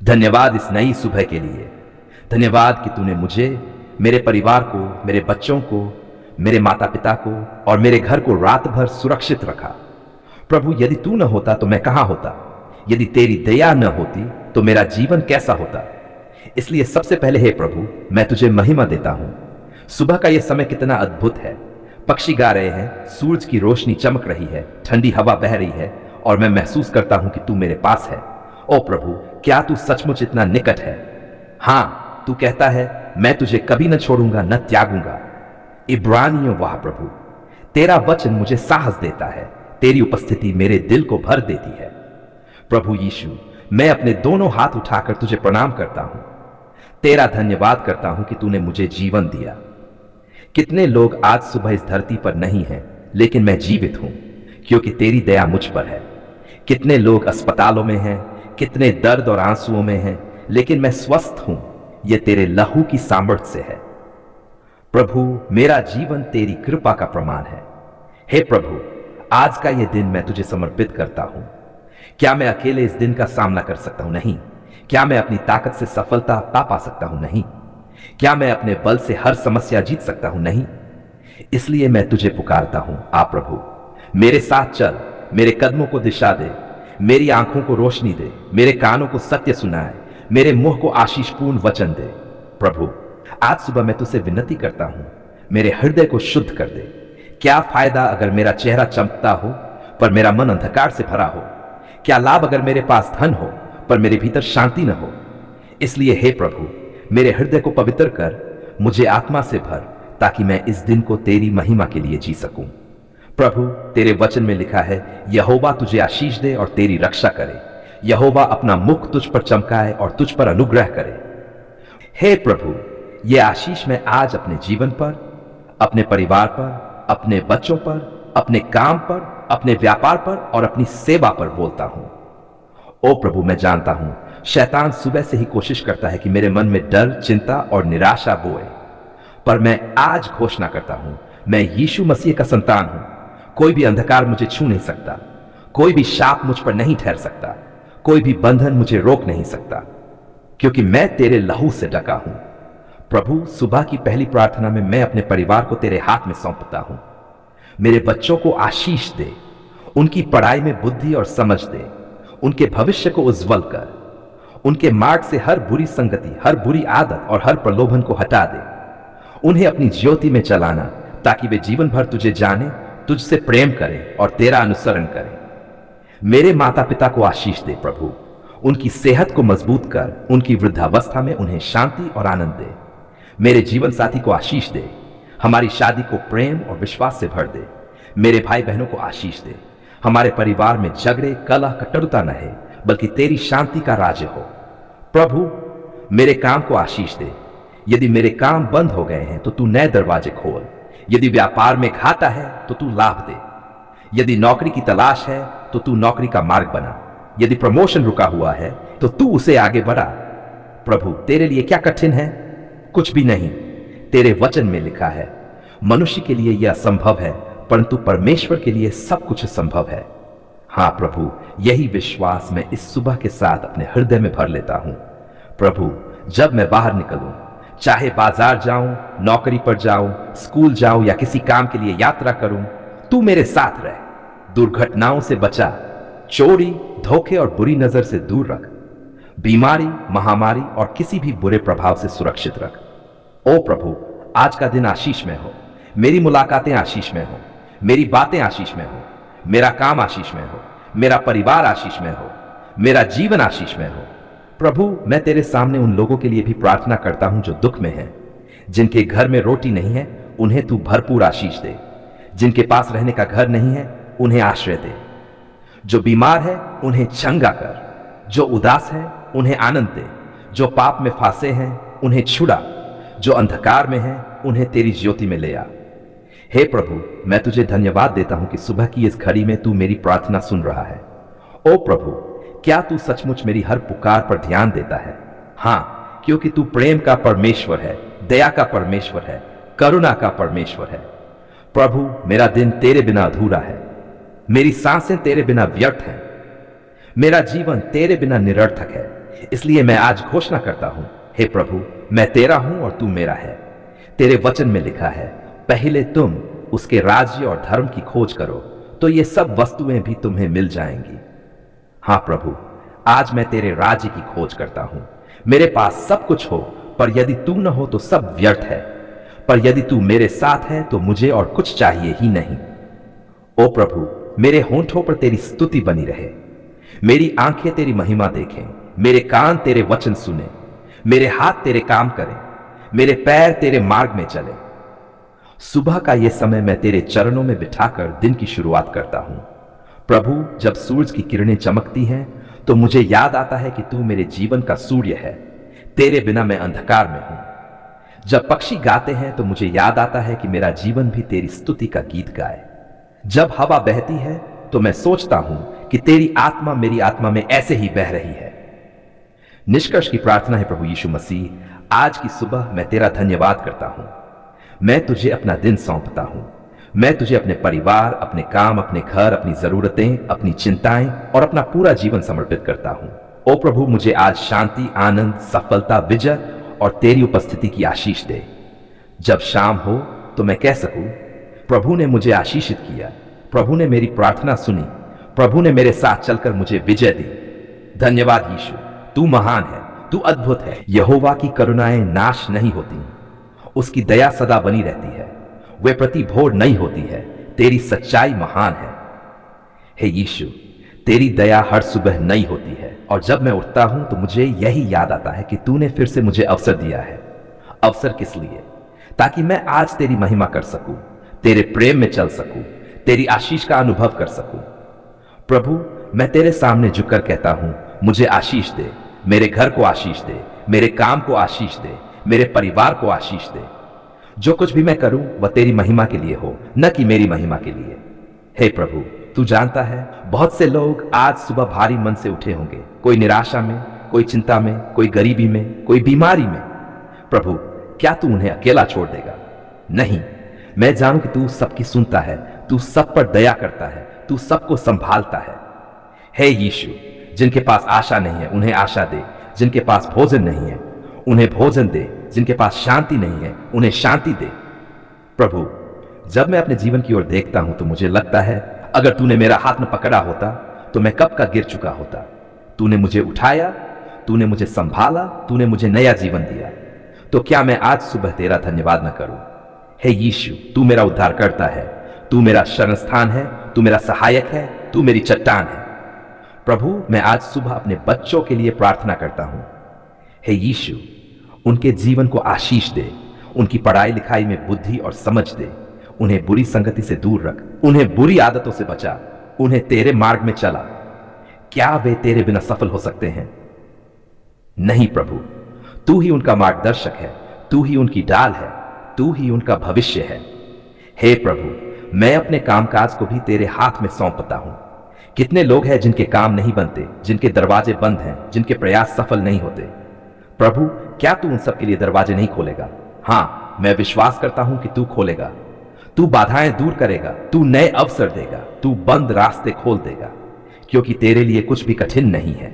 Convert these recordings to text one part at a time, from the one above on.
धन्यवाद इस नई सुबह के लिए। धन्यवाद कि तूने मुझे, मेरे परिवार को, मेरे बच्चों को, मेरे माता पिता को और मेरे घर को रात भर सुरक्षित रखा। प्रभु, यदि तू न होता तो मैं कहां होता? यदि तेरी दया न होती तो मेरा जीवन कैसा होता? इसलिए सबसे पहले हे प्रभु, मैं तुझे महिमा देता हूं। सुबह का यह समय कितना अद्भुत है। पक्षी गा रहे हैं, सूरज की रोशनी चमक रही है, ठंडी हवा बह रही है और मैं महसूस करता हूं कि तू मेरे पास है। ओ प्रभु, क्या तू सचमुच इतना निकट है? हां, तू कहता है मैं तुझे कभी न छोड़ूंगा न त्यागूंगा। इब्रानियों, वाह प्रभु, तेरा वचन मुझे साहस देता है। तेरी उपस्थिति मेरे दिल को भर देती है। प्रभु यीशु, मैं अपने दोनों हाथ उठाकर तुझे प्रणाम करता हूं। तेरा धन्यवाद करता हूं कि तूने मुझे जीवन दिया। कितने लोग आज सुबह इस धरती पर नहीं हैं, लेकिन मैं जीवित हूं क्योंकि तेरी दया मुझ पर है। कितने लोग अस्पतालों में हैं, कितने दर्द और आंसुओं में हैं, लेकिन मैं स्वस्थ हूं। यह तेरे लहू की सामर्थ्य से है। प्रभु, मेरा जीवन तेरी कृपा का प्रमाण है। हे प्रभु, आज का यह दिन मैं तुझे समर्पित करता हूं। क्या मैं अकेले इस दिन का सामना कर सकता हूं? नहीं। क्या मैं अपनी ताकत से सफलता पा सकता हूं? नहीं। क्या मैं अपने बल से हर समस्या जीत सकता हूं? नहीं। इसलिए मैं तुझे पुकारता हूं, आ प्रभु, मेरे साथ चल, मेरे कदमों को दिशा दे, मेरी आंखों को रोशनी दे, मेरे कानों को सत्य सुनाए, मेरे मुंह को आशीषपूर्ण वचन दे। प्रभु, आज सुबह मैं तुझसे विनती करता हूं, मेरे हृदय को शुद्ध कर दे। क्या फायदा अगर मेरा चेहरा चमकता हो पर मेरा मन अंधकार से भरा हो? क्या लाभ अगर मेरे पास धन हो पर मेरे भीतर शांति न हो? इसलिए हे प्रभु, मेरे हृदय को पवित्र कर, मुझे आत्मा से भर, ताकि मैं इस दिन को तेरी महिमा के लिए जी सकूं। प्रभु, तेरे वचन में लिखा है, यहोवा तुझे आशीष दे और तेरी रक्षा करे। यहोवा अपना मुख तुझ पर चमकाए और तुझ पर अनुग्रह करे। हे प्रभु, ये आशीष मैं आज अपने जीवन पर, अपने परिवार पर, अपने बच्चों पर, अपने काम पर, अपने व्यापार पर और अपनी सेवा पर बोलता हूं। ओ प्रभु, मैं जानता हूं शैतान सुबह से ही कोशिश करता है कि मेरे मन में डर, चिंता और निराशा बोए, पर मैं आज घोषणा करता हूं, मैं यीशु मसीह का संतान हूं। कोई भी अंधकार मुझे छू नहीं सकता, कोई भी शाप मुझ पर नहीं ठहर सकता, कोई भी बंधन मुझे रोक नहीं सकता, क्योंकि मैं तेरे लहू से ढका हूं। प्रभु, सुबह की पहली प्रार्थना में मैं अपने परिवार को तेरे हाथ में सौंपता हूं। मेरे बच्चों को आशीष दे, उनकी पढ़ाई में बुद्धि और समझ दे, उनके भविष्य को उज्जवल कर, उनके मार्ग से हर बुरी संगति, हर बुरी आदत और हर प्रलोभन को हटा दे। उन्हें अपनी ज्योति में चलाना, ताकि वे जीवन भर तुझे जाने, तुझसे प्रेम करें और तेरा अनुसरण करें। मेरे माता पिता को आशीष दे प्रभु, उनकी सेहत को मजबूत कर, उनकी वृद्धावस्था में उन्हें शांति और आनंद दे। मेरे जीवन साथी को आशीष दे, हमारी शादी को प्रेम और विश्वास से भर दे। मेरे भाई बहनों को आशीष दे, हमारे परिवार में झगड़े, कलह, कटुरता न रहे, बल्कि तेरी शांति का राज्य हो। प्रभु, मेरे काम को आशीष दे। यदि मेरे काम बंद हो गए हैं तो तू नए दरवाजे खोल। यदि व्यापार में घाटा है तो तू लाभ दे। यदि नौकरी की तलाश है तो तू नौकरी का मार्ग बना। यदि प्रमोशन रुका हुआ है तो तू उसे आगे बढ़ा। प्रभु, तेरे लिए क्या कठिन है? कुछ भी नहीं। तेरे वचन में लिखा है, मनुष्य के लिए यह असंभव है, परंतु परमेश्वर के लिए सब कुछ संभव है। हां प्रभु, यही विश्वास मैं इस सुबह के साथ अपने हृदय में भर लेता हूं। प्रभु, जब मैं बाहर निकलूं, चाहे बाजार जाऊं, नौकरी पर जाऊं, स्कूल जाऊं या किसी काम के लिए यात्रा करूं, तू मेरे साथ रह। दुर्घटनाओं से बचा, चोरी, धोखे और बुरी नजर से दूर रख। बीमारी, महामारी और किसी भी बुरे प्रभाव से सुरक्षित रख। ओ प्रभु, आज का दिन आशीष में हो। मेरी मुलाकातें आशीष में हो, मेरी बातें आशीष में हो, मेरा काम आशीष में हो, मेरा परिवार आशीष में हो, मेरा जीवन आशीष में हो। प्रभु, मैं तेरे सामने उन लोगों के लिए भी प्रार्थना करता हूं जो दुख में हैं, जिनके घर में रोटी नहीं है, उन्हें तू भरपूर आशीष दे। जिनके पास रहने का घर नहीं है, उन्हें आश्रय दे। जो बीमार है, उन्हें चंगा कर। जो उदास है, उन्हें आनंद दे। जो पाप में फांसे हैं, उन्हें छुड़ा। जो अंधकार में हैं, उन्हें तेरी ज्योति में ले आ। हे प्रभु, मैं तुझे धन्यवाद देता हूं कि सुबह की इस घड़ी में तू मेरी प्रार्थना सुन रहा है। ओ प्रभु, क्या तू सचमुच मेरी हर पुकार पर ध्यान देता है? हां, क्योंकि तू प्रेम का परमेश्वर है, दया का परमेश्वर है, करुणा का परमेश्वर है। प्रभु, मेरा दिन तेरे बिना अधूरा है, मेरी सांसें तेरे बिना व्यर्थ हैं, मेरा जीवन तेरे बिना निरर्थक है। इसलिए मैं आज घोषणा करता हूं, हे प्रभु, मैं तेरा हूं और तू मेरा है। तेरे वचन में लिखा है, पहले तुम उसके राज्य और धर्म की खोज करो तो ये सब वस्तुएं भी तुम्हें मिल जाएंगी। हां प्रभु, आज मैं तेरे राज्य की खोज करता हूं। मेरे पास सब कुछ हो, पर यदि तू न हो तो सब व्यर्थ है। पर यदि तू मेरे साथ है तो मुझे और कुछ चाहिए ही नहीं। ओ प्रभु, मेरे होंठों पर तेरी स्तुति बनी रहे, मेरी आंखें तेरी महिमा देखें, मेरे कान तेरे वचन सुने, मेरे हाथ तेरे काम करें, मेरे पैर तेरे मार्ग में चले। सुबह का यह समय मैं तेरे चरणों में बिठाकर दिन की शुरुआत करता हूं। प्रभु, जब सूरज की किरणें चमकती हैं तो मुझे याद आता है कि तू मेरे जीवन का सूर्य है, तेरे बिना मैं अंधकार में हूं। जब पक्षी गाते हैं तो मुझे याद आता है कि मेरा जीवन भी तेरी स्तुति का गीत गाए। जब हवा बहती है तो मैं सोचता हूं कि तेरी आत्मा मेरी आत्मा में ऐसे ही बह रही है। निष्कर्ष की प्रार्थना है प्रभु यीशु मसीह, आज की सुबह मैं तेरा धन्यवाद करता हूं। मैं तुझे अपना दिन सौंपता हूं। मैं तुझे अपने परिवार, अपने काम, अपने घर, अपनी जरूरतें, अपनी चिंताएं और अपना पूरा जीवन समर्पित करता हूं। ओ प्रभु, मुझे आज शांति, आनंद, सफलता, विजय और तेरी उपस्थिति की आशीष दे। जब शाम हो तो मैं कह सकूं, प्रभु ने मुझे आशीषित किया, प्रभु ने मेरी प्रार्थना सुनी, प्रभु ने मेरे साथ चलकर मुझे विजय दी। धन्यवाद यीशु, तू महान है, तू अद्भुत है। यहोवा की करुणाएं नाश नहीं होती, उसकी दया सदा बनी रहती है, वे प्रति भोर नहीं होती है। तेरी सच्चाई महान है। हे यीशु, तेरी दया हर सुबह नई होती है और जब मैं उठता हूं तो मुझे यही याद आता है कि तूने फिर से मुझे अवसर दिया है। अवसर किस लिए? ताकि मैं आज तेरी महिमा कर सकूं, तेरे प्रेम में चल सकूं, तेरी आशीष का अनुभव कर सकूं। प्रभु, मैं तेरे सामने झुककर कहता हूं, मुझे आशीष दे, मेरे घर को आशीष दे, मेरे काम को आशीष दे, मेरे परिवार को आशीष दे। जो कुछ भी मैं करूं वह तेरी महिमा के लिए हो, न कि मेरी महिमा के लिए। हे प्रभु, तू जानता है, बहुत से लोग आज सुबह भारी मन से उठे होंगे, कोई निराशा में, कोई चिंता में, कोई गरीबी में, कोई बीमारी में। प्रभु, क्या तू उन्हें अकेला छोड़ देगा? नहीं, मैं जानूं कि तू सबकी सुनता है, तू सब पर दया करता है, तू सबको संभालता है। हे यीशु, जिनके पास आशा नहीं है उन्हें आशा दे, जिनके पास भोजन नहीं है उन्हें भोजन दे, जिनके पास शांति नहीं है उन्हें शांति दे। प्रभु, जब मैं अपने जीवन की ओर देखता हूं तो मुझे लगता है, अगर तूने मेरा हाथ न पकड़ा होता तो मैं कब का गिर चुका होता। तूने मुझे उठाया, तूने मुझे संभाला, तूने मुझे नया जीवन दिया। तो क्या मैं आज सुबह तेरा धन्यवाद न करूं? हे यीशु, तू मेरा उद्धार करता है, तू मेरा शरण स्थान है, तू मेरा सहायक है, तू मेरी चट्टान है। प्रभु, मैं आज सुबह अपने बच्चों के लिए प्रार्थना करता हूं। हे यीशु, उनके जीवन को आशीष दे, उनकी पढ़ाई लिखाई में बुद्धि और समझ दे, उन्हें बुरी संगति से दूर रख, उन्हें बुरी आदतों से बचा, उन्हें तेरे मार्ग में चला। क्या वे तेरे बिना सफल हो सकते हैं? नहीं प्रभु, तू ही उनका मार्गदर्शक है, तू ही उनकी ढाल है, तू ही उनका भविष्य है। हे प्रभु, मैं अपने कामकाज को भी तेरे हाथ में सौंपता हूं। कितने लोग हैं जिनके काम नहीं बनते, जिनके दरवाजे बंद हैं, जिनके प्रयास सफल नहीं होते। प्रभु, क्या तू उन सब के लिए दरवाजे नहीं खोलेगा? हां, मैं विश्वास करता हूं कि तू खोलेगा। तू बाधाएं दूर करेगा, तू नए अवसर देगा, तू बंद रास्ते खोल देगा, क्योंकि तेरे लिए कुछ भी कठिन नहीं है।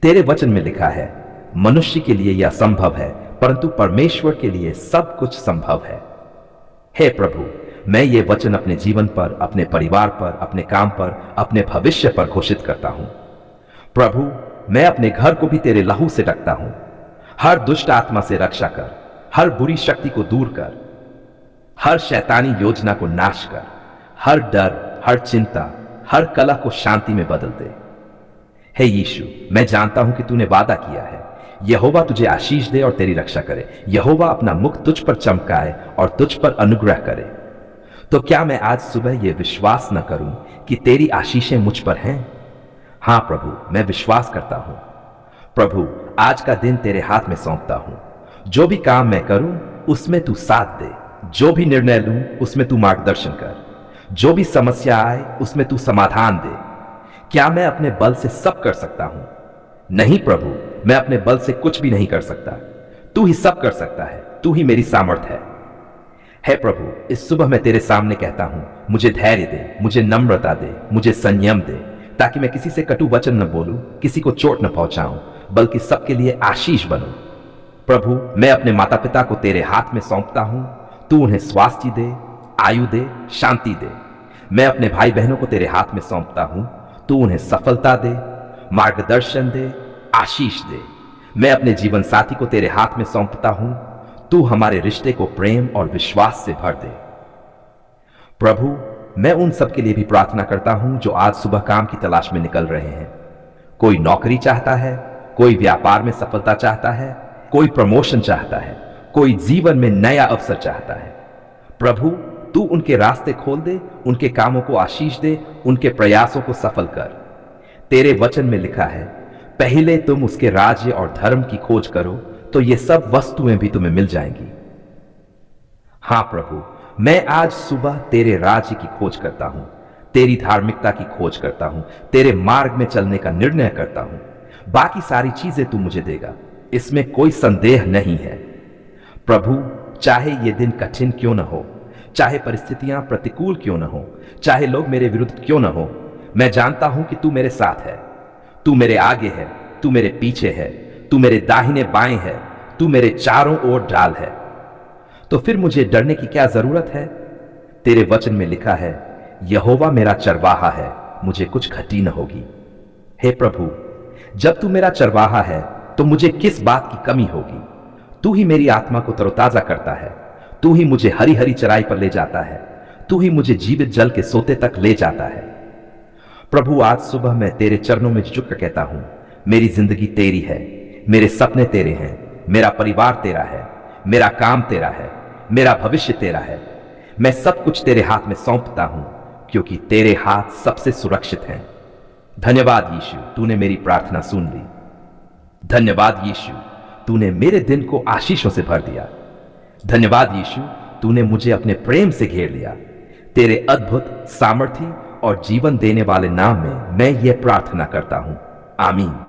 तेरे वचन में लिखा है, मनुष्य के लिए यह असंभव है, परंतु परमेश्वर के लिए सब कुछ संभव है। हे प्रभु, मैं ये वचन अपने जीवन पर, अपने परिवार पर, अपने काम पर, अपने भविष्य पर घोषित करता हूं। प्रभु, मैं अपने घर को भी तेरे लहू से ढकता हूं। हर दुष्ट आत्मा से रक्षा कर, हर बुरी शक्ति को दूर कर, हर शैतानी योजना को नाश कर, हर डर, हर चिंता, हर कलह को शांति में बदल दे। हे यीशु, मैं जानता हूं कि तूने वादा किया है, यहोवा तुझे आशीष दे और तेरी रक्षा करे। यहोवा अपना मुख तुझ पर चमकाए और तुझ पर अनुग्रह करे। तो क्या मैं आज सुबह यह विश्वास न करूं कि तेरी आशीषें मुझ पर हैं? हां प्रभु, मैं विश्वास करता हूं। प्रभु, आज का दिन तेरे हाथ में सौंपता हूं। जो भी काम मैं करूं उसमें तू साथ दे, जो भी निर्णय लूं उसमें तू मार्गदर्शन कर, जो भी समस्या आए उसमें तू समाधान दे। क्या मैं अपने बल से सब कर सकता हूं? नहीं प्रभु, मैं अपने बल से कुछ भी नहीं कर सकता। तू ही सब कर सकता है, तू ही मेरी सामर्थ्य है। हे प्रभु, इस सुबह मैं तेरे सामने कहता हूं, मुझे धैर्य दे, मुझे नम्रता दे, मुझे संयम दे, ताकि मैं किसी से कटु वचन न बोलूं, किसी को चोट न पहुंचाऊं। बल्कि सबके लिए आशीष बनो। प्रभु, मैं अपने माता पिता को तेरे हाथ में सौंपता हूं। तू उन्हें स्वास्थ्य दे, आयु दे, शांति दे। मैं अपने भाई बहनों को तेरे हाथ में सौंपता हूं। तू उन्हें सफलता दे, मार्गदर्शन दे, आशीष दे। मैं अपने जीवन साथी को तेरे हाथ में सौंपता हूं। तू हमारे रिश्ते को प्रेम और विश्वास से भर दे। प्रभु, मैं उन सब के लिए भी प्रार्थना करता हूं जो आज सुबह काम की तलाश में निकल रहे हैं। कोई नौकरी चाहता है, कोई व्यापार में सफलता चाहता है, कोई प्रमोशन चाहता है, कोई जीवन में नया अवसर चाहता है। प्रभु, तू उनके रास्ते खोल दे, उनके कामों को आशीष दे, उनके प्रयासों को सफल कर। तेरे वचन में लिखा है, पहले तुम उसके राज्य और धर्म की खोज करो तो ये सब वस्तुएं भी तुम्हें मिल जाएंगी। हां प्रभु, मैं आज सुबह तेरे राज्य की खोज करता हूं, तेरी धार्मिकता की खोज करता हूं, तेरे मार्ग में चलने का निर्णय करता हूं। बाकी सारी चीजें तू मुझे देगा, इसमें कोई संदेह नहीं है। प्रभु, चाहे ये दिन कठिन क्यों न हो, चाहे परिस्थितियां प्रतिकूल क्यों न हो, चाहे लोग मेरे विरुद्ध क्यों न हो, मैं जानता हूं कि तू मेरे साथ है। तू मेरे आगे है, तू मेरे पीछे है, तू मेरे दाहिने बाएं है, तू मेरे चारों ओर ढाल है। तो फिर मुझे डरने की क्या जरूरत है? तेरे वचन में लिखा है, यहोवा मेरा चरवाहा है, मुझे कुछ घटी न होगी। हे प्रभु, जब तू मेरा चरवाहा है तो मुझे किस बात की कमी होगी? तू ही मेरी आत्मा को तरोताजा करता है, तू ही मुझे हरी हरी चराई पर ले जाता है, तू ही मुझे जीवित जल के सोते तक ले जाता है। प्रभु, आज सुबह मैं तेरे चरणों में झुक कहता हूं, मेरी जिंदगी तेरी है, मेरे सपने तेरे हैं, मेरा परिवार तेरा है, मेरा काम तेरा है, मेरा भविष्य तेरा है। मैं सब कुछ तेरे हाथ में सौंपता हूं, क्योंकि तेरे हाथ सबसे सुरक्षित हैं। धन्यवाद यीशु, तूने मेरी प्रार्थना सुन ली। धन्यवाद यीशु, तूने मेरे दिन को आशीषों से भर दिया। धन्यवाद यीशु, तूने मुझे अपने प्रेम से घेर लिया। तेरे अद्भुत, सामर्थी और जीवन देने वाले नाम में मैं ये प्रार्थना करता हूं। आमीन।